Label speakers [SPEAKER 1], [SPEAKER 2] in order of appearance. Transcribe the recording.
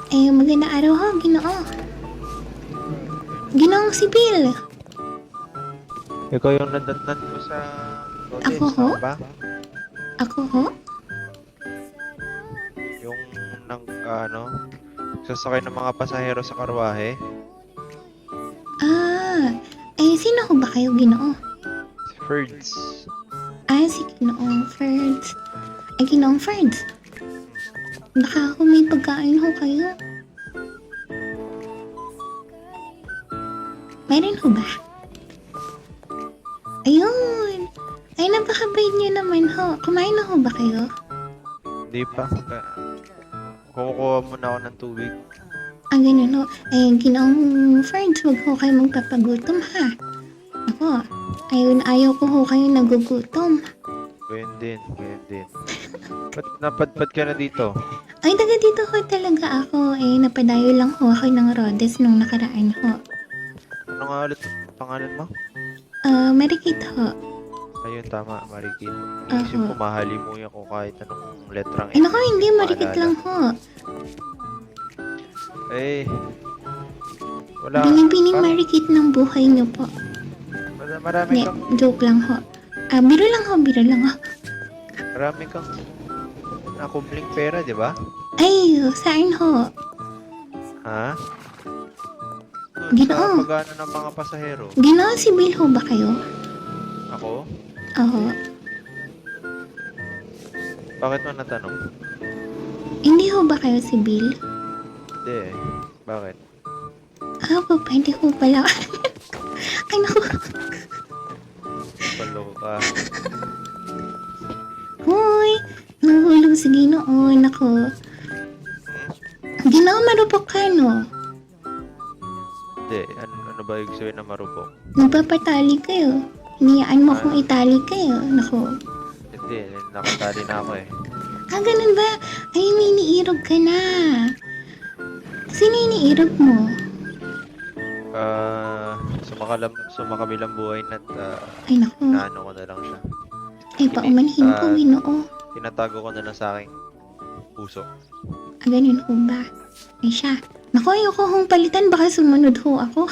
[SPEAKER 1] Magandang araw ho, Ginoo. Ginoong si Bill.
[SPEAKER 2] Ikaw yung nadatnan ko sa
[SPEAKER 1] Ako
[SPEAKER 2] Lodes,
[SPEAKER 1] ho?
[SPEAKER 2] tama ba?
[SPEAKER 1] Ako ho?
[SPEAKER 2] Yung sasakay ng mga pasahero sa karwahe,
[SPEAKER 1] Ah, sino ho ba kayo, Ginoo?
[SPEAKER 2] si Ferds.
[SPEAKER 1] Si Ginoong Ferds. Ginoong Ferds. Baka ho may pagkain ho kayo. Meron ho ba? Ayun. Napakabait niyo naman ho. Kumain na ho ba kayo?
[SPEAKER 2] Hindi pa. Kumukuha muna ako ng tubig.
[SPEAKER 1] Ganun ho. Ginoong Ferds, wag ho kayo magpapagutom ha. Ako, ayaw ko ho kayo nagugutom.
[SPEAKER 2] Ganyan din, ganyan din. Ba't napadpad ka na dito?
[SPEAKER 1] Taga dito ho talaga ako. Napadayo lang ho ako ng Rhodes nung nakaraan ho.
[SPEAKER 2] Ano nga ulit pangalan mo?
[SPEAKER 1] Marikit ho.
[SPEAKER 2] Ayun, tama, Marikit. Iisip ko, mahalimuyan ko kahit anong letrang
[SPEAKER 1] Naku, hindi. Marikit lang ho.
[SPEAKER 2] Wala.
[SPEAKER 1] Binibining marikit ng buhay niyo po.
[SPEAKER 2] Marami kang,
[SPEAKER 1] Joke lang ho. Biro lang ho.
[SPEAKER 2] marami kang nakumpling pera, di ba?
[SPEAKER 1] Saan ho?
[SPEAKER 2] Ha?
[SPEAKER 1] Ginoo.
[SPEAKER 2] Sa pagano ng mga pasahero.
[SPEAKER 1] Ginoo, si Bill ho ba kayo?
[SPEAKER 2] Ako?
[SPEAKER 1] Oo.
[SPEAKER 2] Bakit mo natanong?
[SPEAKER 1] Hindi ho ba kayo si Bill?
[SPEAKER 2] Hindi eh. Bakit?
[SPEAKER 1] Pwede ho pala. Ay, naku.
[SPEAKER 2] Paloko ka.
[SPEAKER 1] Hoy, nahulog si Ginoo. Nako. Ginoo, marupok ka, no?
[SPEAKER 2] Hindi. Ano ba yung sabihin na marupok?
[SPEAKER 1] Nagpapatali kayo. Hiniyaan mo kung itali kayo. Nako.
[SPEAKER 2] Hindi. Nakatali na ako eh.
[SPEAKER 1] Ganun ba? May iniirog ka na. Sino iniirog mo?
[SPEAKER 2] Sumakabilang buhay na't
[SPEAKER 1] Ay, naku.
[SPEAKER 2] naano ko na lang siya.
[SPEAKER 1] Paumanhin po, Ginoo.
[SPEAKER 2] Tinatago ko na lang sa aking puso.
[SPEAKER 1] Ganun ho ba? Siya. Naku, ayoko hong palitan. Baka sumunod ho ako.